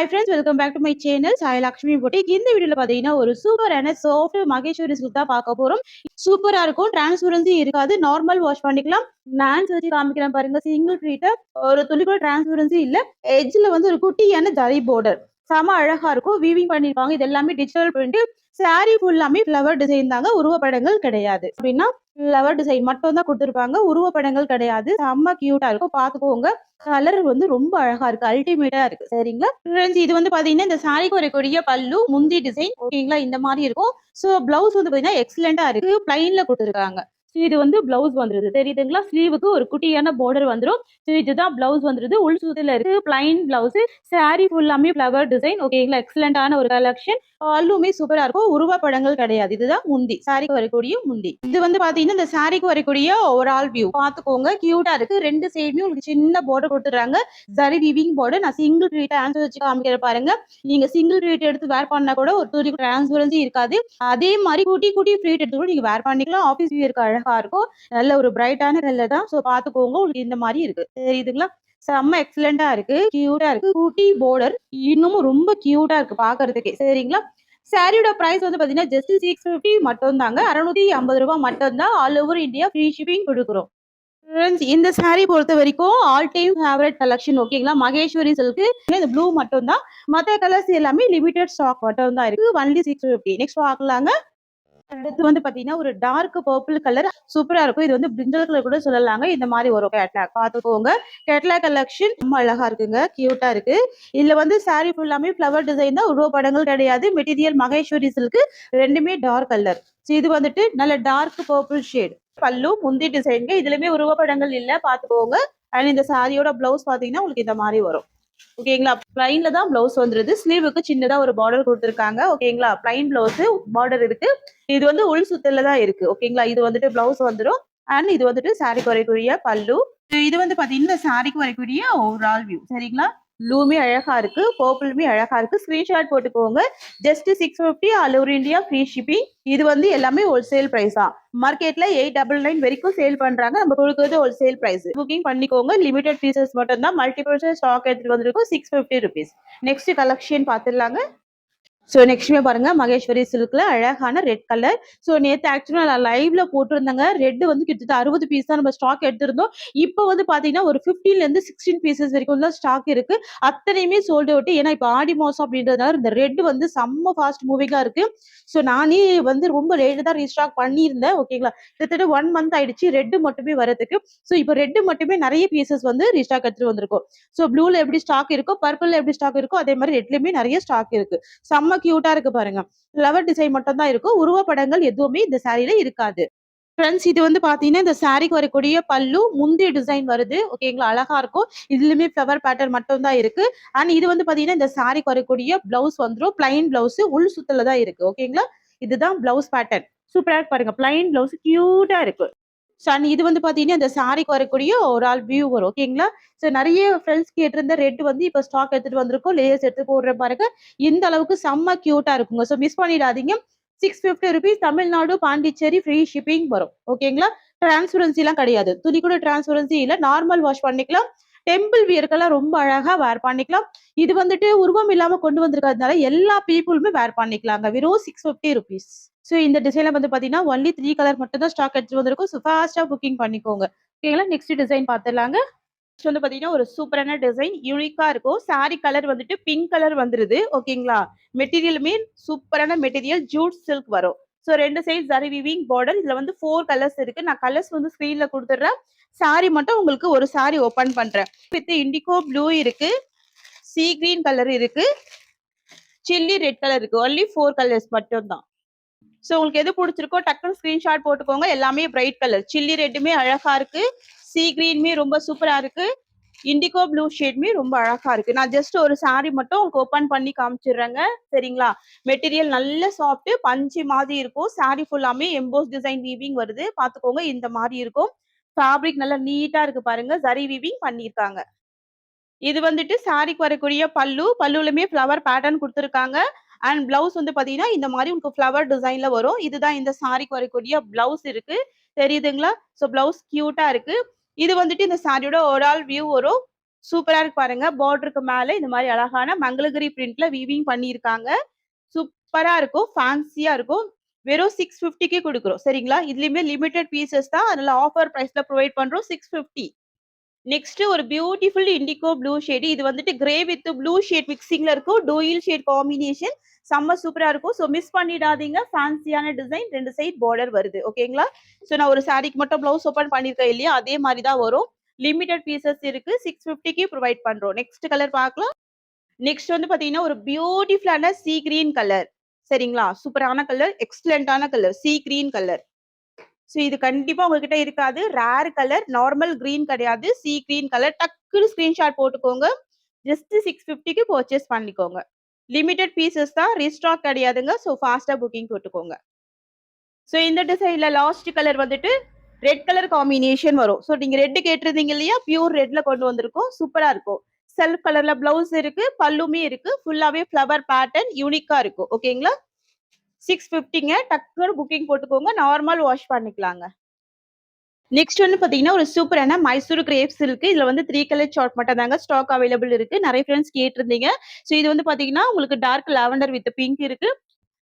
Hi friends, welcome back to my channel Sai Lakshmi boutique. இந்த வீடியோல பாத்தீங்கன்னா ஒரு சூப்பரான சாஃப்ட் மகேஸ்வரி சில்க் தான் பார்க்க போறோம். சூப்பரா இருக்கும், டிரான்ஸ்பரன்சி இருக்காது, நார்மல் வாஷ் பண்ணிக்கலாம். நான் வச்சு காமிக்கிறேன் பாருங்க. சிங்கிள் ட்ரீட், ஒரு துளி கூட டிரான்ஸ்பரன்சி இல்ல. எட்ஜ்ல வந்து ஒரு குட்டியான ஜரி border செம அழகா இருக்கும். வீவிங் பண்ணிருப்பாங்க. இது எல்லாமே டிஜிட்டல் பிரிண்ட். சாரி ஃபுல்லாமே ஃப்ளவர் டிசைன் தாங்க, உருவப்படங்கள் கிடையாது. அப்படின்னா ஃப்ளவர் டிசைன் மட்டும் தான் கொடுத்துருப்பாங்க, உருவப்படங்கள் கிடையாது. செம்ம கியூட்டா இருக்கும், பாத்துக்கோங்க. கலர் வந்து ரொம்ப அழகா இருக்கு, அல்டிமேட்டா இருக்கு. சரிங்களா ஃப்ரெண்ட்ஸ், இது வந்து பாத்தீங்கன்னா இந்த சாரிக்கு வரக்கூடிய பல்லு, முந்தி டிசைன் ஓகேங்களா, இந்த மாதிரி இருக்கும். சோ பிளவுஸ் வந்து பாத்தீங்கன்னா எக்ஸலண்டா இருக்கு, பிளைன்ல கொடுத்துருக்காங்க. இது வந்து பிளவுஸ் வந்துருது, தெரியுதுங்களா? ஸ்லீவுக்கு ஒரு குட்டியான border வந்துரும். இதுதான் பிளவுஸ் வந்துருது. உள் சுத்தில இருக்கு பிளைன் பிளவுஸ். சாரி ஃபுல்லாமே ஃப்ளவர் டிசைன் ஓகேங்களா, எக்ஸலண்டான ஒரு கலெக்ஷன். பல்லுமே சூப்பரா இருக்கும், உருவப்படங்கள் கிடையாது. இதுதான் முந்தி, சாரிக்கு வரக்கூடிய முந்தி. இது வந்து பாத்தீங்கன்னா இந்த சாரிக்கு வரக்கூடிய ஓவரால் வியூ பாத்துக்கோங்க. கியூட்டா இருக்கு. ரெண்டு சைடுமே உங்களுக்கு சின்ன border கொடுத்துறாங்க, சரி விவிங் border. நான் சிங்கிள் ட்ரீட் ஆன்சர் வச்சு காமிக்கிற பாருங்க. நீங்க சிங்கிள் ட்ரீட் எடுத்து வேர் பண்ணா கூட ஒரு துளி டிரான்ஸ்பரன்சி இருக்காது. அதே மாதிரி குட்டி குட்டி ட்ரீட் எடுத்து கூட நீங்க வேர் பண்ணிக்கலாம். ஆபீஸ் வியருக்கு அழகா இருக்கும். நல்ல ஒரு பிரைட்டான கலர் தான். சோ பாத்துக்கோங்க, உங்களுக்கு இந்த மாதிரி இருக்கு, தெரியுதுங்களா? செம்ம எக்ஸலண்டா இருக்கு, கியூட்டா இருக்கு. குட்டி border இன்னமும் ரொம்ப கியூட்டா இருக்கு பாக்குறதுக்கே. சரிங்களா? சாரியோட பிரைஸ் வந்து பாத்தீங்கன்னா ஜஸ்ட் 650 மட்டும் தாங்க, 650 ரூபாய் மட்டும் தான். All over India free shipping கொடுக்குறோம். ஃப்ரெண்ட்ஸ், இந்த saree பொறுத்த வரைக்கும் ஆல் டைம் ஃபேவரட் கலெக்ஷன் ஓகேங்களா. மகேஸ்வரி சில்க். இந்த ப்ளூ மட்டும் தான், மத்த கலர்ஸ் எல்லாமே லிமிடெட் ஸ்டாக் மட்டும் தான் இருக்கு. ஒன்லி 650. நெக்ஸ்ட் பார்க்கலாங்க. அடுத்து வந்து பாத்தீங்கன்னா ஒரு டார்க் பர்பிள் கலர் சூப்பரா இருக்கும். இது வந்து பிரிஞ்சல் கலர் கூட சொல்லலாங்க. இந்த மாதிரி வரும் கேட்லாக், பாத்துக்கோங்க. கேட்லாக் கலெக்ஷன் ரொம்ப அழகா இருக்குங்க, கியூட்டா இருக்கு. இதுல வந்து சாரி ஃபுல்லாமே ஃப்ளவர் டிசைன் தான், உருவப்படங்கள் கிடையாது. மெட்டீரியல் மகேஸ்வரி சில்க், ரெண்டுமே டார்க் கலர். இது வந்துட்டு நல்ல டார்க் பர்பிள் ஷேட். பல்லு முந்தி டிசைன்ங்க, இதுலயுமே உருவப்படங்கள் இல்ல, பாத்துக்கோங்க. அண்ட் இந்த சாரியோட பிளவுஸ் பாத்தீங்கன்னா உங்களுக்கு இந்த மாதிரி வரும் ஓகேங்களா. பிளைன்ல தான் பிளவுஸ் வந்துருது. ஸ்லீவுக்கு சின்னதா ஒரு பார்டர் கொடுத்துருக்காங்க ஓகேங்களா. பிளைன் பிளவுஸ், பார்டர் இருக்கு. இது வந்து உள் சுத்தல தான் இருக்கு ஓகேங்களா. இது வந்துட்டு பிளவுஸ் வந்துடும். அண்ட் இது வந்துட்டு சாரிக்கு வரக்கூடிய பல்லு. இது வந்து பாத்தீங்கன்னா சாரிக்கு வரக்கூடிய ஓவரால் வியூ. சரிங்களா? ப்ளூமே அழகா இருக்கு, பர்பிளுமே அழகா இருக்கு. ஸ்கிரீன்ஷாட் போட்டுக்கோங்க. Just 650, all over India free shipping. இது வந்து எல்லாமே ஹோல்சேல் பிரைஸ் தான். மார்க்கெட்ல 899 வரைக்கும் சேல் பண்றாங்க, நம்ம கொடுக்குறது ஹோல்சேல் பிரைஸ். புக்கிங் பண்ணிக்கோங்க. லிமிடெட் பீசஸ் மட்டும் தான், மல்டிபிள் ஸ்டாக் எடுத்துட்டு வந்திருக்கும். 650 ருபீஸ். நெக்ஸ்ட் கலெக்ஷன் பாத்துடலாங்க. ஸோ நெக்ஸ்ட்மே பாருங்க, மகேஸ்வரி சில்க்ல அழகான ரெட் கலர். ஸோ நேற்று ஆக்சுவலா நான் லைவ்ல போட்டிருந்தேங்க. ரெட் வந்து கிட்டத்தட்ட 60 பீஸ் தான் நம்ம ஸ்டாக் எடுத்திருந்தோம். இப்போ வந்து பாத்தீங்கன்னா ஒரு 15ல இருந்து 16 பீசஸ் வரைக்கும் தான் ஸ்டாக் இருக்கு. அத்தனையுமே சோல்ட் அவுட். ஏன்னா இப்போ ஆடி மாசம் அப்படின்றதுனால இந்த ரெட் வந்து செம்ம ஃபாஸ்ட் மூவிங்கா இருக்கு. ஸோ நானே வந்து ரொம்ப லேட்டு தான் ரீஸ்டாக் பண்ணியிருந்தேன் ஓகேங்களா. கிட்டத்தட்ட 1 மந்த் ஆயிடுச்சு ரெட் மட்டுமே வரதுக்கு. ஸோ இப்போ ரெட் மட்டுமே நிறைய பீசஸ் வந்து ரீஸ்டாக் எடுத்துட்டு வந்திருக்கும். ஸோ ப்ளூல எப்படி ஸ்டாக் இருக்கோ, பர்பிள்ல எப்படி ஸ்டாக் இருக்கோ, அதே மாதிரி ரெட்லயுமே நிறைய ஸ்டாக் இருக்கு. செம்ம கியூட்டா இருக்கு பாருங்க. ஃப்ளவர் டிசைன் மட்டும் தான் இருக்கும், உருவப்படங்கள் எதுவுமே இந்த சாரியில இருக்காது. ஃப்ரெண்ட்ஸ், இது வந்து பாத்தீங்கன்னா இந்த சாரிக்கு வரக்கூடிய பல்லு, முந்தி டிசைன் வருது ஓகேங்களா, அழகா இருக்கும். இதுலயுமே ஃப்ளவர் பேட்டர்ன் மட்டும் தான் இருக்கு. அண்ட் இது வந்து பாத்தீங்கன்னா இந்த சாரிக்கு வரக்கூடிய பிளவுஸ் வந்துடும். பிளைன் பிளவுஸ், உள் சுத்தல தான் இருக்கு ஓகேங்களா. இதுதான் பிளவுஸ் பேட்டர்ன். சூப்பரா இருக்கு பாருங்க, பிளைன் பிளவுஸ் கியூட்டா இருக்கு. சன் இது வந்து பாத்தீங்கன்னா இந்த சாரிக்கு வரக்கூடிய ஒரு ஆல் வியூ வரும் ஓகேங்களா. சோ நிறைய ஃப்ரெண்ட்ஸ் கேட்டிருந்த ரெட் வந்து இப்ப ஸ்டாக் எடுத்துட்டு வந்திருக்கோம். லேயர்ஸ் எடுத்து போடுற பாருங்க. இந்த அளவுக்கு செம்ம கியூட்டா இருக்குங்க. சோ மிஸ் பண்ணிடாதீங்க. 650 rupees, Tamil Nadu Pondicherry free shipping வரும் ஓகேங்களா. டிரான்ஸ்பரன்சி எல்லாம் கிடையாது, துணி கூட டிரான்ஸ்பரன்சி இல்ல, நார்மல் வாஷ் பண்ணிக்கலாம். டெம்பிள் வியர்க்கெல்லாம் ரொம்ப அழகா வேர் பண்ணிக்கலாம். இது வந்துட்டு உருவம் இல்லாம கொண்டு வந்திருக்கிறதுனால எல்லா பீப்புளுமே வேர் பண்ணிக்கலாங்க. வெறும் 650 ருபீஸ். ஸோ இந்த டிசைன்ல வந்து பாத்தீங்கன்னா ஒன்லி 3 கலர் மட்டும் தான் ஸ்டாக் எடுத்துட்டு வந்திருக்கும். ஸோ ஃபாஸ்டா புக்கிங் பண்ணிக்கோங்க ஓகேங்களா. Next design பார்த்துடலாங்க. நெக்ஸ்ட் வந்து பாத்தீங்கன்னா ஒரு சூப்பரான டிசைன், யூனிக்கா இருக்கும். சாரி கலர் வந்துட்டு பிங்க் கலர் வந்துருது ஓகேங்களா. மெட்டீரியலுமே சூப்பரான மெட்டீரியல், ஜூட் சில்க் வரும். ஸோ ரெண்டு சைட் ஜரி வீவிங் பார்டர். இதுல வந்து 4 கலர்ஸ் இருக்கு. நான் கலர்ஸ் வந்து ஸ்கிரீன்ல கொடுத்துட்றேன். சாரி மட்டும் உங்களுக்கு ஒரு சாரி ஓபன் பண்றேன். வித் இண்டிகோ ப்ளூ இருக்கு, சீ கிரீன் கலர் இருக்கு, சில்லி ரெட் கலர் இருக்கு. ஒன்லி 4 கலர்ஸ் மட்டும் தான். சோ உங்களுக்கு எது பிடிச்சிருக்கோ டக்குனு ஸ்கிரீன்ஷாட் போட்டுக்கோங்க. எல்லாமே பிரைட் கலர். சில்லி ரெட்டுமே அழகா இருக்கு, சீ கிரீன்மே ரொம்ப சூப்பரா இருக்கு, இண்டிகோ ப்ளூ ஷேட்மே ரொம்ப அழகா இருக்கு. நான் ஜஸ்ட் ஒரு சாரி மட்டும் உங்களுக்கு ஓபன் பண்ணி காமிச்சிடுறேங்க. சரிங்களா? மெட்டீரியல் நல்ல சாஃப்ட், பஞ்சு மாதிரி இருக்கும். சாரி ஃபுல்லாமே எம்போஸ் டிசைன் வீவிங் வருது, பாத்துக்கோங்க. இந்த மாதிரி இருக்கும். ஃபேப்ரிக் நல்லா நீட்டா இருக்கு பாருங்க, ஜரி வீவிங் பண்ணிருக்காங்க. இது வந்துட்டு சாரிக்கு வரக்கூடிய பல்லு. பல்லுலுமே ஃப்ளவர் பேட்டர்ன் கொடுத்துருக்காங்க. அண்ட் பிளவுஸ் வந்து பாத்தீங்கன்னா இந்த மாதிரி உங்களுக்கு ஃப்ளவர் டிசைன்ல வரும். இதுதான் இந்த சாரிக்கு வரக்கூடிய பிளவுஸ் இருக்கு, தெரியுதுங்களா. ஸோ பிளவுஸ் கியூட்டா இருக்கு. இது வந்துட்டு இந்த சாரியோட ஓவரால் வியூ வரும். சூப்பரா இருக்கு பாருங்க. பார்டருக்கு மேல இந்த மாதிரி அழகான மங்களகிரி பிரிண்ட்ல வீவிங் பண்ணியிருக்காங்க. சூப்பரா இருக்கும். ஃபேன்சியா இருக்கும். வெறும் 650க்கு குடுக்குறோம். சரிங்களா? இதுலயுமே லிமிடெட் பீசஸ் தான். அதனால ஆஃபர் பிரைஸ்ல ப்ரொவைட் பண்றோம். 650. நெக்ஸ்ட் ஒரு பியூட்டிஃபுல் இண்டிகோ ப்ளூ ஷேட். இது வந்துட்டு கிரே வித் ப்ளூ ஷேட் மிக்சிங்ல இருக்கும். டூயில் ஷேட் காம்பினேஷன். செம்ம சூப்பரா இருக்கும். ஸோ மிஸ் பண்ணிடாதீங்க. ஃபேன்சியான டிசைன் 2 சைட் பார்டர் வருது. ஓகேங்களா? ஸோ நான் ஒரு சாரிக்கு மட்டும் ப்ளவுஸ் ஓப்பன் பண்ணியிருக்கேன் இல்லையா? அதே மாதிரி தான் வரும். லிமிடெட் பீசஸ் இருக்கு. 650க்கு ப்ரொவைட் பண்றோம். நெக்ஸ்ட் கலர் பார்க்கலாம். நெக்ஸ்ட் வந்து பாத்தீங்கன்னா ஒரு பியூட்டிஃபுல்லான சீ கிரீன் கலர். சரிங்களா? சூப்பரான கலர். எக்ஸலண்டான colour. Sea green colour. So இது கண்டிப்பா உங்ககிட்ட இருக்காது. Rare colour. நார்மல் கிரீன் கிடையாது. Sea green colour. டக்குனு ஸ்கிரீன்ஷாட் போட்டுக்கோங்க. ஜஸ்ட் 650க்கு பர்ச்சேஸ் பண்ணிக்கோங்க. லிமிடெட் பீசஸ் தான். ரீஸ்டாக் கிடையாதுங்க. ஸோ ஃபாஸ்டா புக்கிங் போட்டுக்கோங்க. ஸோ இந்த டிசைன்ல லாஸ்ட் கலர் வந்துட்டு ரெட் கலர் காம்பினேஷன் வரும். ஸோ நீங்க ரெட் கேட்டிருந்தீங்க இல்லையா? பியூர் ரெட்ல கொண்டு வந்திருக்கோம். சூப்பரா இருக்கும். செல்ஃப் கலர்ல பிளவுஸ் இருக்கு. பல்லுமே இருக்கு. ஃபுல்லாவே ஃபிளவர் பேட்டர்ன் யூனிக்கா இருக்கும். ஓகேங்களா? 650ங்க. டக்குனு புக்கிங் போட்டுக்கோங்க. நார்மல் வாஷ் பண்ணிக்கலாங்க. நெக்ஸ்ட் வந்து பாத்தீங்கன்னா ஒரு சூப்பரான மைசூர் கிரேப் சில்க். இதுல வந்து 3 கலர் சார்ட் மட்டும் தாங்க ஸ்டாக் அவைலபிள் இருக்கு. நிறைய ஃப்ரெண்ட்ஸ் கேட்டிருந்தீங்க. ஸோ இது வந்து பாத்தீங்கன்னா உங்களுக்கு டார்க் லாவெண்டர் வித் பிங்க் இருக்கு.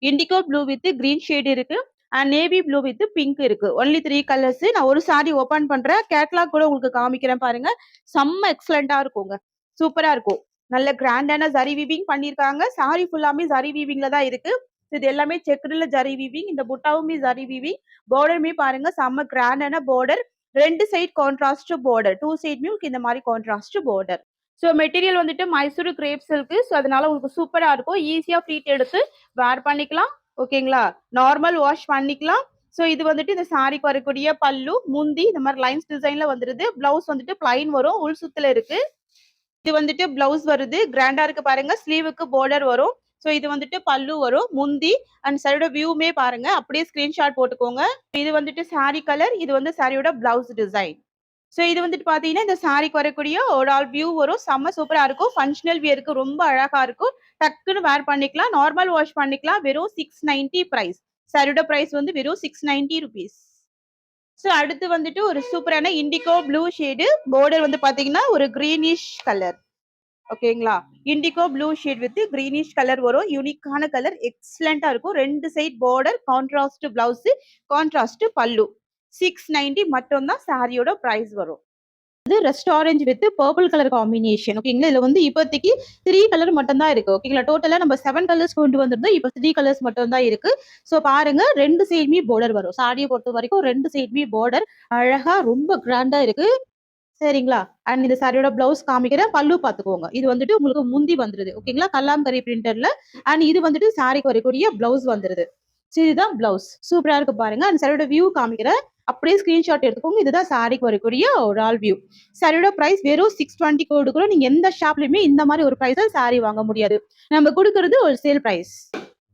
Indigo blue with green shade இருக்கு. And navy blue with pink இருக்கு. Only 3 colours. நான் ஒரு சாரி ஓபன் பண்றேன். கேட்லாக் கூட உங்களுக்கு காமிக்கிறேன் பாருங்க. செம்ம எக்ஸலண்டா இருக்குங்க. சூப்பரா இருக்கும். நல்ல கிராண்டான ஜரி வீவிங் பண்ணிருக்காங்க. சாரி ஃபுல்லாமே ஜரி வீவிங்ல தான் இருக்கு. இது எல்லாமே செக்குடுல ஜரி வீவிங். இந்த புட்டாவுமே ஜரி வீவிங். பார்டருமே பாருங்க செம்ம கிராண்டான பார்டர். 2 side contrast border. 2 சைடுமே உங்களுக்கு இந்த மாதிரி கான்ட்ராஸ்ட் பார்டர். ஸோ மெட்டீரியல் வந்துட்டு மைசூர் கிரேப் சில்க். ஸோ அதனால உங்களுக்கு சூப்பரா இருக்கும். ஈஸியா ஃப்ளீட் எடுத்து வேர் பண்ணிக்கலாம். ஓகேங்களா? நார்மல் வாஷ் பண்ணிக்கலாம். ஸோ இது வந்துட்டு இந்த சாரிக்கு வரக்கூடிய பல்லு, முந்தி இந்த மாதிரி லைன்ஸ் டிசைன்ல வந்துருது. பிளவுஸ் வந்துட்டு பிளைன் வரும். உள் சுத்துல இருக்கு. இது வந்துட்டு பிளவுஸ் வருது. கிராண்டா இருக்கு பாருங்க. ஸ்லீவுக்கு பார்டர் வரும். ஸோ இது வந்துட்டு பல்லு வரும். முந்தி அண்ட் சாரியோட வியூமே பாருங்க. அப்படியே ஸ்கிரீன்ஷாட் போட்டுக்கோங்க. இது வந்துட்டு சாரி கலர். இது வந்து சாரியோட பிளவுஸ் டிசைன். ஸோ இது வந்துட்டு பாத்தீங்கன்னா இந்த சாரிக்கு வரக்கூடிய ஒரு ஆல் வியூ வரும். செம்ம சூப்பரா இருக்கும். ஃபங்க்ஷனல் வியருக்கு ரொம்ப அழகா இருக்கும். டக்குன்னு வேர் பண்ணிக்கலாம். நார்மல் வாஷ் பண்ணிக்கலாம். வெறும் 690 பிரைஸ். சாரியோட பிரைஸ் வந்து வெறும் 690 ருபீஸ். ஸோ அடுத்து வந்துட்டு ஒரு சூப்பரான இண்டிகோ ப்ளூ ஷேடு. பார்டர் வந்து பாத்தீங்கன்னா ஒரு கிரீனிஷ் கலர். ஓகேங்களா? Indigo blue shade with greenish colour வரும். யூனிக்கான கலர். எக்ஸலண்டா இருக்கும். 2 side border. Contrast blouse. Contrast pallu. 690 மட்டும் தான் சாரியோட பிரைஸ் வரும். இது rust orange with purple colour combination. ஓகேங்களா? இதுல வந்து இப்போதைக்கு 3 கலர் மட்டும் தான் இருக்கு. ஓகேங்களா? டோட்டலா நம்ம 7 கலர்ஸ் கொண்டு வந்திருந்தோம். இப்போ 3 கலர்ஸ் மட்டும் தான் இருக்கு. ஸோ பாருங்க 2 சைடுமே பார்டர் வரும். சாரியை பொறுத்த வரைக்கும் 2 சைடுமே பார்டர் அழகா ரொம்ப கிராண்டா இருக்கு. சரிங்களா? அண்ட் இந்த சாரியோட பிளவுஸ் காமிக்கிறேன். பல்லு பாத்துக்கோங்க. இது வந்துட்டு உங்களுக்கு முந்தி வந்துருது. ஓகேங்களா? கல்லாம்கரி பிரிண்டர்ல. அண்ட் இது வந்துட்டு சாரிக்கு வரக்கூடிய பிளவுஸ் வந்துருது. ஸோ இதுதான் பிளவுஸ். சூப்பரா இருக்கு பாருங்க. அந்த சாரியோட வியூ காமிக்கிறேன். அப்படியே ஸ்கிரீன்ஷாட் எடுத்துக்கோங்க. இதுதான் சாரிக்கு வரக்கூடிய ஒரு ஆல் வியூ. சாரியோட பிரைஸ் வெறும் 620 கொடுக்குறோம். நீங்க எந்த ஷாப்லயுமே இந்த மாதிரி ஒரு பிரைஸ்ல சாரி வாங்க முடியாது. நம்ம கொடுக்கறது ஒரு சேல் பிரைஸ்.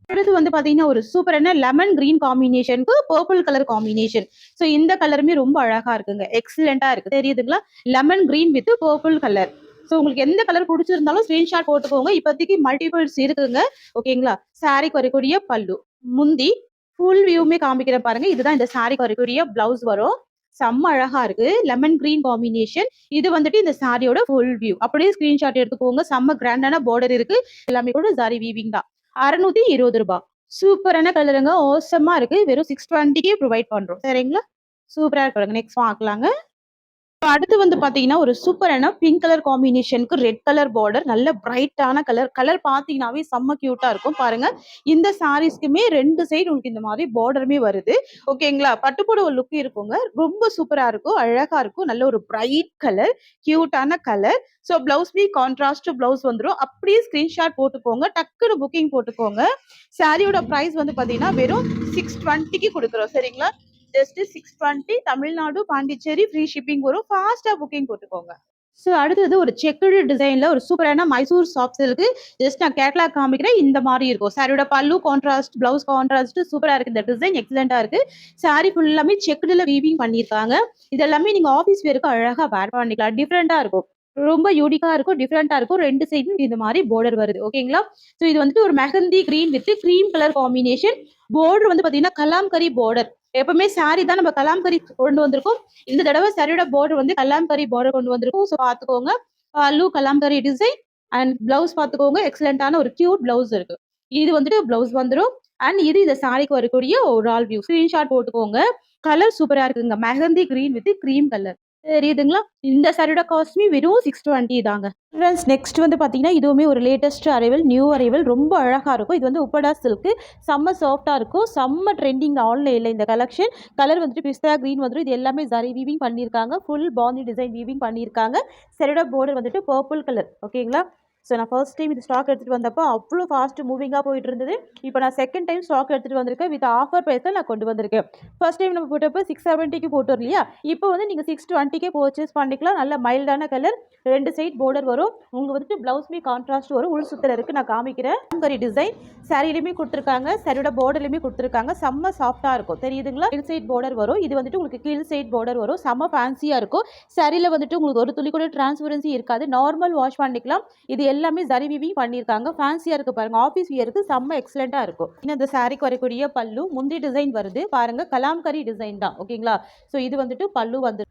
அடுத்து வந்து பாத்தீங்கன்னா ஒரு சூப்பரான லெமன் கிரீன் காம்பினேஷனுக்கு பர்பிள் கலர் காம்பினேஷன். ஸோ இந்த கலருமே ரொம்ப அழகா இருக்குங்க. எக்ஸலண்டா இருக்கு. தெரியுதுங்களா? Lemon green with purple colour. So உங்களுக்கு எந்த கலர் பிடிச்சிருந்தாலும் ஸ்கிரீன்ஷாட் போட்டுக்கோங்க. இப்போதைக்கு மல்டிபிள்ஸ் இருக்குங்க. ஓகேங்களா? சாரிக்கு வரக்கூடிய பல்லு, முந்தி ஃபுல் வியூமே காமிக்கிறேன் பாருங்க. இதுதான் இந்த சாரிக்கு வரக்கூடிய பிளவுஸ் வரும். செம்ம அழகா இருக்கு. Lemon green combination. இது வந்துட்டு இந்த சாரியோட ஃபுல் வியூ. அப்படியே ஸ்கிரீன்ஷாட் எடுத்துக்கோங்க. செம்ம கிராண்டான பார்டர் இருக்கு. எல்லாமே கூட ஜரி வீவிங் தான். 620 ரூபாய். சூப்பரான கலருங்க. ஓசமா இருக்கு. வெறும் 620க்கே ப்ரொவைட் பண்றோம். சரிங்களா? சூப்பரா இருக்கு. நெக்ஸ்ட் பார்க்கலாங்க. அடுத்து வந்து பாத்தீங்கன்னா ஒரு சூப்பரான பிங்க் கலர் காம்பினேஷனுக்கு ரெட் கலர் பார்டர். நல்ல பிரைட்டான கலர். கலர் பாத்தீங்கன்னாவே செம்ம கியூட்டா இருக்கும் பாருங்க. இந்த சாரீஸ்க்குமே 2 சைடு உங்களுக்கு இந்த மாதிரி பார்டருமே வருது. ஓகேங்களா? பட்டுப்புடவை லுக் இருக்குங்க. ரொம்ப சூப்பரா இருக்கும். அழகா இருக்கும். நல்ல ஒரு பிரைட் கலர். கியூட்டான கலர். ஸோ பிளவுஸ்மே கான்ட்ராஸ்ட் பிளவுஸ் வந்துடும். அப்படியே ஸ்கிரீன்ஷாட் போட்டுக்கோங்க. டக்குனு புக்கிங் போட்டுக்கோங்க. சாரியோட பிரைஸ் வந்து பாத்தீங்கன்னா வெறும் 620க்கு கொடுக்குறோம். சரிங்களா? Just 620. Tamil Nadu, Pondicherry free shipping வரும். ஃபாஸ்டா புக்கிங் போட்டுக்கோங்க. ஸோ அடுத்தது ஒரு செக்குடு டிசைன்ல ஒரு சூப்பரான மைசூர் சாஃப்ட் சில்க். ஜஸ்ட் நான் கேட்லாக் காமிக்கிறேன். இந்த மாதிரி இருக்கும். சாரியோட பல்லு கான்ட்ராஸ்ட், பிளவுஸ் கான்ட்ராஸ்ட். சூப்பரா இருக்கு. இந்த டிசைன் எக்ஸலண்டா இருக்கு. சாரி ஃபுல்லாமே செக்குடுல வீவிங் பண்ணிருக்காங்க. இது எல்லாமே நீங்க ஆபீஸ் வேருக்கு அழகா வேர் பண்ணிக்கலாம். டிஃப்ரெண்டா இருக்கும். ரொம்ப யூனிக்கா இருக்கும். டிஃப்ரெண்டா இருக்கும். 2 சைடும் இந்த மாதிரி பார்டர் வருது. ஓகேங்களா? ஸோ இது வந்துட்டு ஒரு mehndi green with cream colour combination. Border வந்து பாத்தீங்கன்னா கலாம்கரி பார்டர். எப்பவுமே சாரி தான் நம்ம கலாம்கரி கொண்டு வந்திருக்கோம். இந்த தடவை சாரியோட பார்டர் வந்து கல்லாம்கரி பார்டர் கொண்டு வந்திருக்கோம். ஸோ பாத்துக்கோங்க. பல்லு கலாம்கரி டிசைன் அண்ட் பிளவுஸ் பார்த்துக்கோங்க. எக்ஸலண்டான ஒரு கியூட் பிளவுஸ் இருக்கு. இது வந்துட்டு பிளவுஸ் வந்துரும். அண்ட் இது இந்த சாரிக்கு வரக்கூடிய ஒரு ஆல் வியூ. ஸ்கிரீன்ஷாட் போட்டுக்கோங்க. கலர் சூப்பரா இருக்குங்க. Mehndi green with cream colour. தெரியுதுங்களா? இந்த சாரியோட காஸ்ட்மே வெறும் 620 தாங்க. ஃப்ரெண்ட்ஸ் நெக்ஸ்ட் வந்து பார்த்தீங்கன்னா, இதுவுமே ஒரு லேட்டஸ்ட் அரைவல், நியூ அரைவல் ரொம்ப அழகா இருக்கும். இது வந்து உப்படா சில்க். செம்ம சாஃப்ட்டா இருக்கும். செம்ம ட்ரெண்டிங் ஆன்லைன்ல இந்த கலெக்ஷன். கலர் வந்துட்டு பிஸ்தா கிரீன் வந்துரும். இது எல்லாமே ஜரி வீவிங் பண்ணியிருக்காங்க. ஃபுல் பாந்தி டிசைன் வீவிங் பண்ணியிருக்காங்க. சாரியோட பார்டர் வந்துட்டு பர்பிள் கலர். ஓகேங்களா? ஸோ நான் ஃபர்ஸ்ட் டைம் இது ஸ்டாக் எடுத்துகிட்டு வந்தப்போ அவ்வளோ ஃபாஸ்ட் மூவிங்காக போயிட்டு இருந்தது. இப்போ நான் செகண்ட் டைம் ஸ்டாக் எடுத்துகிட்டு வந்திருக்கேன். வித் ஆஃபர் ப்ரைஸில் நான் கொண்டு வந்திருக்கேன். ஃபர்ஸ்ட் டைம் நம்ம போட்டப்போ 670க்கு போட்டோம் இல்லையா? இப்போ வந்து நீங்கள் 620க்கே பர்ச்சேஸ் பண்ணிக்கலாம். நல்ல மைல்டான கலர். 2 சைட் பார்டர் வரும். உங்களுக்கு வந்துட்டு ப்ளவுஸ்மே கான்ட்ராஸ்ட் வரும். உள் சுத்தல இருக்குது. நான் காமிக்கிறேன். கரி டிசைன் சாரிலையுமே கொடுத்துருக்காங்க. சாரியோட பார்டர்லையுமே கொடுத்துருக்காங்க. செம்ம சாஃப்டாக இருக்கும். தெரியுதுங்களா? கீழ் சைட் பார்டர் வரும். இது வந்துட்டு உங்களுக்கு கீழ் சைட் பார்டர் வரும். செம்ம ஃபேன்சியாக இருக்கும். சாரியில் வந்துட்டு உங்களுக்கு ஒரு துளி கூட டிரான்ஸ்பரன்சி இருக்காது. நார்மல் வாஷ் பண்ணிக்கலாம். இது எல்லாமே ஜரி வீவிங் பண்ணியிருக்காங்க. ஃபேன்சியாக இருக்குது பாருங்க. ஆஃபீஸ் வியருக்கு செம்ம எக்ஸலண்ட்டாக இருக்கும். இன்னும் இந்த சாரிக்கு வரக்கூடிய பல்லு முந்தி டிசைன் வருது பாருங்க. கலாம்கரி டிசைன் தான். ஓகேங்களா? ஸோ இது வந்துட்டு பல்லு வந்து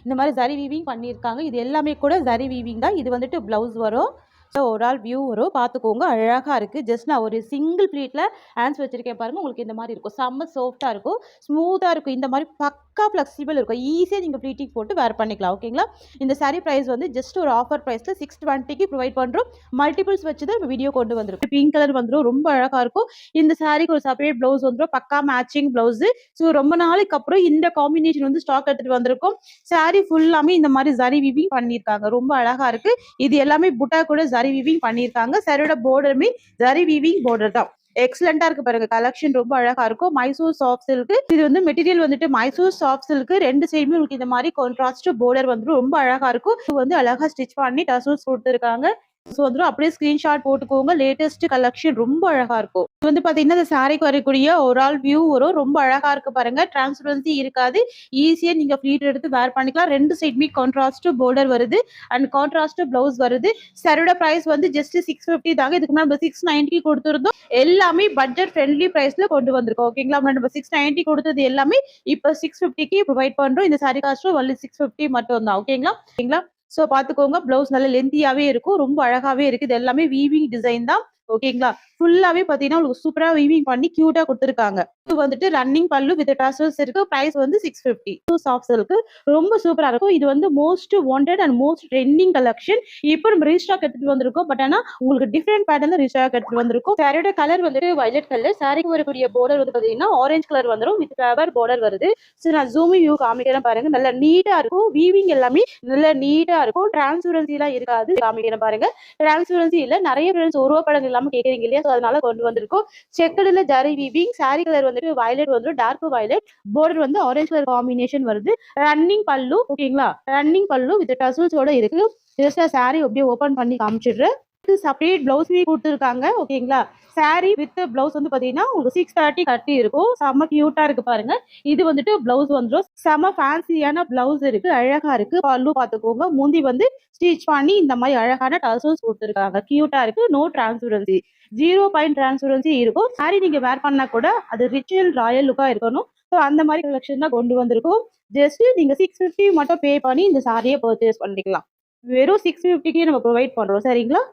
இந்த மாதிரி ஜரி வீவிங் பண்ணியிருக்காங்க. இது எல்லாமே கூட ஜரி வீவிங் தான். இது வந்துட்டு ப்ளவுஸ் வரும். ஸோ ஒரு ஆள் வியூ வரும். பார்த்துக்கோங்க. அழகாக இருக்குது. ஜஸ்ட் நான் ஒரு சிங்கிள் ப்ளீட்டில் ஹேண்ட்ஸ் வச்சுருக்கேன் பாருங்கள். உங்களுக்கு இந்த மாதிரி இருக்கும். செம்ம சாஃப்டாக இருக்கும். ஸ்மூத்தாக இருக்கும். இந்த மாதிரி பக்கா ஃப்ளெக்சிபிள் இருக்கும். ஈஸியாக நீங்கள் ப்ளீட்டிங் போட்டு வேர் பண்ணிக்கலாம். ஓகேங்களா? இந்த சாரீ ப்ரைஸ் வந்து ஜஸ்ட் ஒரு ஆஃபர் ப்ரைஸில் 620க்கு ப்ரொவைட் பண்ணுறோம். மல்டிபிள்ஸ் வச்சு தான் வீடியோ கொண்டு வந்துருக்கும். பிங்க் கலர் வந்துடும். ரொம்ப அழகாக இருக்கும். இந்த சாரீக்கு ஒரு செப்பரேட் ப்ளவுஸ் வந்துடும். பக்கா மேட்சிங் ப்ளவுஸு. ஸோ ரொம்ப நாளைக்கு அப்புறம் இந்த காம்பினேஷன் வந்து ஸ்டாக் எடுத்துகிட்டு வந்திருக்கும். சாரீ ஃபுல்லாமே இந்த மாதிரி ஜரி வீவிங் பண்ணியிருக்காங்க. ரொம்ப அழகாக இருக்குது. இது எல்லாமே புட்டா கூட ஜரி வீவிங் பண்ணியிருக்காங்க. சாரியோட பார்டருமே ஜரி வீவிங் பார்டர் தான். எக்ஸலண்டா இருக்கு பாருங்க. கலெக்ஷன் ரொம்ப அழகா இருக்கும். Mysore soft silk. இது வந்து மெட்டீரியல் வந்துட்டு மைசூர் சாஃப்ட் சில்க். 2 சைடுமே உங்களுக்கு இந்த மாதிரி கான்ட்ராஸ்ட் பார்டர் வந்துடும். ரொம்ப அழகா இருக்கும். இது வந்து அழகா ஸ்டிச் பண்ணி டசல்ஸ் கொடுத்துருக்காங்க. ஸோ வந்துடும். அப்படியே ஸ்கிரீன்ஷாட் போட்டுக்கோங்க. லேட்டஸ்ட் கலெக்ஷன் ரொம்ப அழகா இருக்கும். இது வந்து பாத்தீங்கன்னா இந்த சாரிக்கு வரக்கூடிய ஒரு ஆல் வியூ வரும். ரொம்ப அழகா இருக்கு பாருங்க. டிரான்ஸ்பரன்சி இருக்காது. ஈஸியா நீங்க ஃப்ளீட் எடுத்து வேர் பண்ணிக்கலாம். 2 சைடுமே கான்ட்ராஸ்ட் பார்டர் வருது அண்ட் கான்ட்ராஸ்ட் பிளவுஸ் வருது. சாரியோட பிரைஸ் வந்து ஜஸ்ட் 650 தாங்க. இதுக்கு முன்னாடி நம்ம 690 கொடுத்துருந்தோம். எல்லாமே பட்ஜெட் ஃப்ரெண்ட்லி பிரைஸ்ல கொண்டு வந்திருக்கோம். ஓகேங்களா? நம்ம 690 கொடுத்தது எல்லாமே இப்போ 650க்கு ப்ரொவைட் பண்றோம். இந்த சாரி காஸ்ட்டும் ஒன்லி 650 மட்டும் தான். ஓகேங்களா? ஸோ பார்த்துக்கோங்க. பிளவுஸ் நல்ல லென்த்தியாவே இருக்கும். ரொம்ப அழகாவே இருக்கு. இது எல்லாமே வீவிங் டிசைன் தான். ஓகேங்களா? ஃபுல்லாவே பாத்தீங்கன்னா உங்களுக்கு சூப்பரா வீவிங் பண்ணி கியூட்டா கொடுத்துருக்காங்க. இது வந்துட்டு ரன்னிங் பல்லு வித் டசல்ஸ் இருக்கு. பிரைஸ் வந்து 650. சாஃப்ட் சில்க் ரொம்ப சூப்பரா இருக்கும். இது வந்து most wanted and most trending collection. இப்போ நம்ம ரீஸ்டாக் எடுத்துட்டு வந்திருக்கோம். பட் ஆனா உங்களுக்கு டிஃப்ரெண்ட் பேட்டர்ன்ல ரீஸ்டாக் எடுத்துட்டு வந்திருக்கோம். சாரியோட கலர் வந்துட்டு வயலட் கலர். சாரிக்கு வரக்கூடிய பார்டர் வந்து பாத்தீங்கன்னா ஆரஞ்சு கலர் வந்துடும். வித் ஃபிளவர் பார்டர் வருது. ஸோ நான் ஜூமிங் வியூ காமிக்கிறேன் பாருங்க. நல்லா நீட்டா இருக்கும். வீவிங் எல்லாமே நல்லா நீட்டா இருக்கும். டிரான்ஸ்பரன்சி எல்லாம் இருக்காது. காமிக்கிறேன் பாருங்க. டிரான்ஸ்பரன்சி இல்ல. நிறைய ஃப்ரெண்ட்ஸ் உருவப்படங்கள் இல்லாம கேக்குறீங்க இல்லையா? அதனால கொண்டு வந்திருக்கோம். செக்கடுல ஜரி வீவிங். சாரி கலர் வந்துட்டு வயலட் வந்துடும். Dark violet. பார்டர் வந்து ஆரஞ்சு கலர் காம்பினேஷன் வருது. ரன்னிங் பல்லு. ஓகேங்களா? ரன்னிங் பல்லு வித் டசல்ஸோட இருக்கு. ஜஸ்ட் சாரி அப்படியே ஓபன் பண்ணி காமிச்சிடுறேன். செப்பரேட் பிளவுஸ்மே கொடுத்துருக்காங்க. ஓகேங்களா? சாரி வித் பிளவுஸ் வந்து பாத்தீங்கன்னா உங்களுக்கு 630 கட்டி இருக்கும். செம்ம கியூட்டா இருக்கு பாருங்க. இது வந்துட்டு பிளவுஸ் வந்துடும். செம்ம ஃபேன்சியான பிளவுஸ் இருக்கு. அழகா இருக்கு. பல்லு பாத்துக்கோங்க. முந்தி வந்து ஸ்டிச் பண்ணி இந்த மாதிரி அழகான டசல்ஸ் கொடுத்துருக்காங்க. கியூட்டா இருக்கு. No transparency. 0 டிரான்ஸ்பரன்சி இருக்கும். சாரி நீங்க வேர் பண்ணா கூட அது ரிச் அண்ட் ராயல் லுக்கா இருக்கணும். ஸோ அந்த மாதிரி கலெக்ஷன் தான் கொண்டு வந்திருக்கோம். ஜஸ்ட் நீங்க 650 மட்டும் பே பண்ணி இந்த சாரியை பர்ச்சேஸ் பண்ணிக்கலாம். வெறும் 650க்கே நம்ம ப்ரொவைட் பண்றோம். சரிங்களா?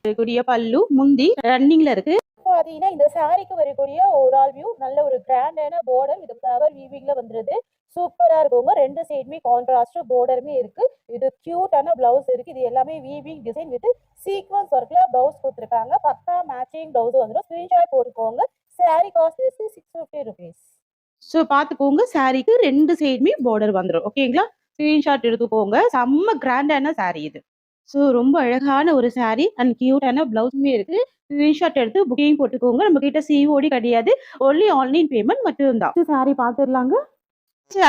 வரக்கூடிய பல்லு முந்தி ரன்னிங்ல இருக்கு. பாத்தீங்கன்னா இந்த சாரிக்கு வரக்கூடிய ஒரு ஆல் வியூ நல்ல ஒரு கிராண்டான பார்டர் இது ஃப்ளவர் வீவிங்ல வந்துருது. சூப்பரா இருக்குங்க. 2 சைடுமே கான்ட்ராஸ்ட் பார்டருமே இருக்கு. இது கியூட்டான பிளவுஸ் இருக்கு. இது எல்லாமே வீவிங் டிசைன் வித் சீக்வன்ஸ் ஒர்க்ல பிளவுஸ் கொடுத்துருக்காங்க. பக்கா மேட்சிங் பிளவுஸ் வந்துடும். ஸ்கிரீன்ஷாட் போட்டுக்கோங்க. Sorry cost is 650 rupees. So பார்த்துக்கோங்க. சாரிக்கு 2 சைடுமே பார்டர் வந்துடும். ஓகேங்களா? ஸ்கிரீன்ஷாட் எடுத்துக்கோங்க. செம்ம கிராண்டான சாரி இது. ஸோ ரொம்ப அழகான ஒரு சாரி அண்ட் கியூட்டான பிளவுஸுமே இருக்கு. ஸ்கிரீன்ஷாட் எடுத்து புக்கிங் போட்டுக்கோங்க. நம்ம கிட்ட சிஓடி கிடையாது. ஒன்லி ஆன்லைன் பேமெண்ட் மட்டும் தான். சாரி பார்த்துடலாங்க.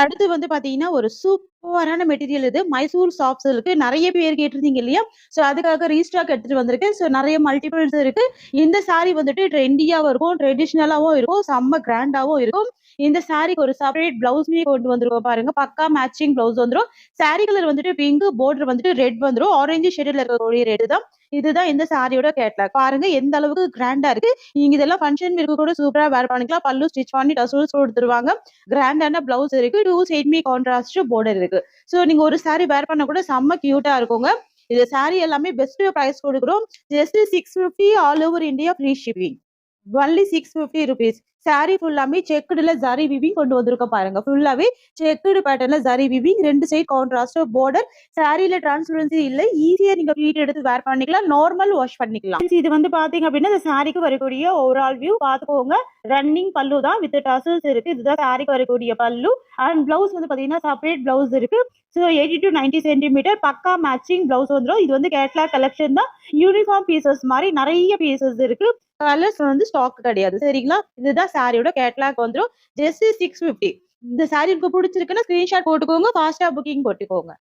அடுத்து வந்து பாத்தீங்கன்னா ஒரு சூப்பரான மெட்டீரியல். இது மைசூர் சாஃப்ட் சில்க். நிறைய பேர் கேட்டிருந்தீங்க இல்லையா? ஸோ அதுக்காக ரீஸ்டாக் எடுத்துட்டு வந்திருக்கேன். ஸோ நிறைய மல்டிபிள்ஸ் இருக்கு. இந்த சாரி வந்துட்டு ட்ரெண்டியாவும் இருக்கும், ட்ரெடிஷ்னலாவும் இருக்கும், செம்ம கிராண்டாவும் இருக்கும். இந்த சாரிக்கு ஒரு செப்பரேட் பிளவுஸ்மே கொண்டு வந்துருக்கோம் பாருங்க. பக்கா மேட்சிங் பிளவுஸ் வந்துடும். சாரி கலர் வந்துட்டு பிங்க், பார்டர் வந்துட்டு ரெட் வந்துடும். ஆரஞ்சு ஷேட்ல இருக்கக்கூடிய ரெட் தான். இதுதான் இந்த சாரியோட கேட்லாக். பாருங்க எந்த அளவுக்கு கிராண்டா இருக்கு. நீங்க இதெல்லாம் ஃபங்க்ஷன் வேர்க்கு கூட சூப்பரா வேர் பண்ணிக்கலாம். பல்லு ஸ்டிச் பண்ணி டசல்ஸ் கொடுத்துருவாங்க. கிராண்டான பிளவுஸ் இருக்கு. 2 சைடுமே கான்ட்ராஸ்ட் பார்டர் இருக்கு. இருக்கு. ஸோ நீங்க ஒரு சாரி வேர் பண்ண கூட செம்ம கியூட்டா இருக்குங்க. இது சாரி எல்லாமே பெஸ்ட் பிரைஸ் கொடுக்குறோம். Just 650 all over India free shipping. Only 650 rupees. Sorry ஃபுல்லாமே செக்குடுல ஜரி வீவிங் கொண்டு வந்திருக்க பாருங்க. ஃபுல்லாவே செக்குடு பேட்டர்ன்ல zari weaving, 2 side contrast border. சாரில டிரான்ஸ்பரன்சி இல்ல. ஈஸியா நீங்க ப்ளீட் எடுத்து வேர் பண்ணிக்கலாம். நார்மல் வாஷ் பண்ணிக்கலாம். இது வந்து பாத்தீங்க அப்படின்னா இந்த சாரிக்கு வரக்கூடிய ஓவரால் வியூ பாத்துக்கோங்க. ரன்னிங் பல்லு தான் வித் டசல்ஸ் இருக்கு. இதுதான் சாரிக்கு வரக்கூடிய பல்லு. அண்ட் பிளவுஸ் வந்து பாத்தீங்கன்னா செப்பரேட் பிளவுஸ் இருக்கு. ஸோ 80 to 90 சென்டிமீட்டர் பக்கா மேட்சிங் பிளவுஸ் வந்துடும். இது வந்து கேட்லாக் கலெக்ஷன் தான். யூனிஃபார்ம் பீசஸ் மாதிரி நிறைய பீசஸ் இருக்கு. கலர்ஸ் வந்து ஸ்டாக் கிடையாது. சரிங்களா? இதுதான் சாரியோட கேட்லாக் வந்துடும். ஜஸ்ட் 650. இந்த சாரி உங்களுக்கு பிடிச்சிருக்குன்னா ஸ்கிரீன்ஷாட் போட்டுக்கோங்க. ஃபாஸ்டா புக்கிங் போட்டுக்கோங்க.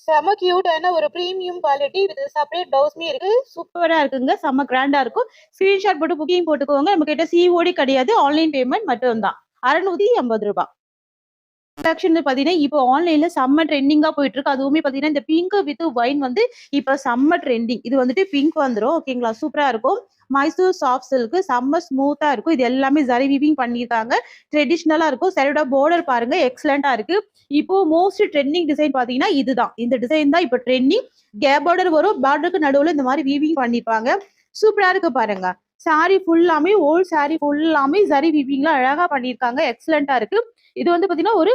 செம கியூட்டான ஒரு பிரீமியம் குவாலிட்டி வித் செப்பரேட் பிளவுஸ்மே இருக்கு. சூப்பரா இருக்குங்க. செம கிராண்டா இருக்கும். ஸ்கிரீன்ஷாட் போட்டு புக்கிங் போட்டுக்கோங்க. நம்ம கிட்ட சிஓடி கிடையாது. ஆன்லைன் பேமெண்ட் மட்டும் தான். 680 ரூபாய். கலெக்ஷன் பாத்தீங்கன்னா இப்போ ஆன்லைன்ல செம்ம ட்ரெண்டிங்கா போயிட்டு இருக்கு. அதுவுமே பாத்தீங்கன்னா இந்த பிங்க் வித் ஒயின் வந்து இப்ப செம்ம ட்ரெண்டிங். இது வந்துட்டு பிங்க் வந்துரும். ஓகேங்களா? சூப்பரா இருக்கும். மைசூர் சாஃப்ட் சில்க் செம்ம ஸ்மூத்தா இருக்கும். இது எல்லாமே ஜரி வீவிங் பண்ணியிருக்காங்க. ட்ரெடிஷ்னலா இருக்கும். சரியோட பார்டர் பாருங்க எக்ஸலண்டா இருக்கு. இப்போ மோஸ்ட் ட்ரெண்டிங் டிசைன் பாத்தீங்கன்னா இதுதான். இந்த டிசைன் தான் இப்போ ட்ரெண்டிங். கேப் பார்டர் வரும். பார்டருக்கு நடுவுல இந்த மாதிரி வீவிங் பண்ணிருப்பாங்க. சூப்பரா இருக்கு பாருங்க. சாரி ஃபுல்லாமே ஓல்ட் சாரி ஃபுல்லாமே ஜரி வீவிங்ல அழகா பண்ணிருக்காங்க. எக்ஸலண்டா இருக்கு. இது வந்து பாத்தீங்கன்னா ஒரு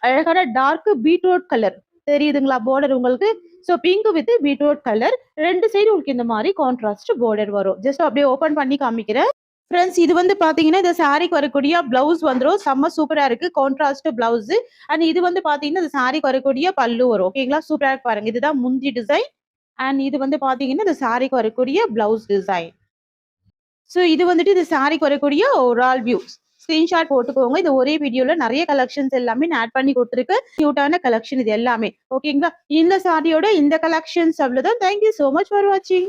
அழகான டார்க் பீட்ரூட் கலர் தெரியுதுங்களா? பார்டர் உங்களுக்கு. So pink with beetroot colour. 2 side உங்களுக்கு இந்த மாதிரி கான்ட்ராஸ்ட் பார்டர் வரும். ஜஸ்ட் அப்படியே ஓபன் பண்ணி காமிக்கிறேன். ஃப்ரெண்ட்ஸ் இது வந்து பாத்தீங்கன்னா இந்த சாரிக்கு வரக்கூடிய பிளவுஸ் வந்துடும். செம்ம சூப்பரா இருக்கு. Contrast blouse. அண்ட் இது வந்து பாத்தீங்கன்னா இந்த சாரிக்கு வரக்கூடிய பல்லு வரும். ஓகேங்களா? சூப்பரா இருக்கு பாருங்க. இதுதான் முந்தி டிசைன். அண்ட் இது வந்து பாத்தீங்கன்னா இந்த சாரிக்கு வரக்கூடிய பிளவுஸ் டிசைன். ஸோ இது வந்துட்டு இந்த சாரிக்கு வரக்கூடிய ஓவரால் வியூ. ஸ்கிரீன்ஷாட் போட்டுக்கோங்க. இது ஒரே வீடியோல நிறைய கலெக்ஷன்ஸ் எல்லாமே நான் ஆட் பண்ணி கொடுத்துருக்கு. கியூட்டான கலெக்ஷன் இது எல்லாமே. ஓகேங்களா? இந்த சாரியோட இந்த கலெக்ஷன்ஸ் அவ்வளவுதான். தேங்க்யூ சோ மச் ஃபார் வாட்சிங்.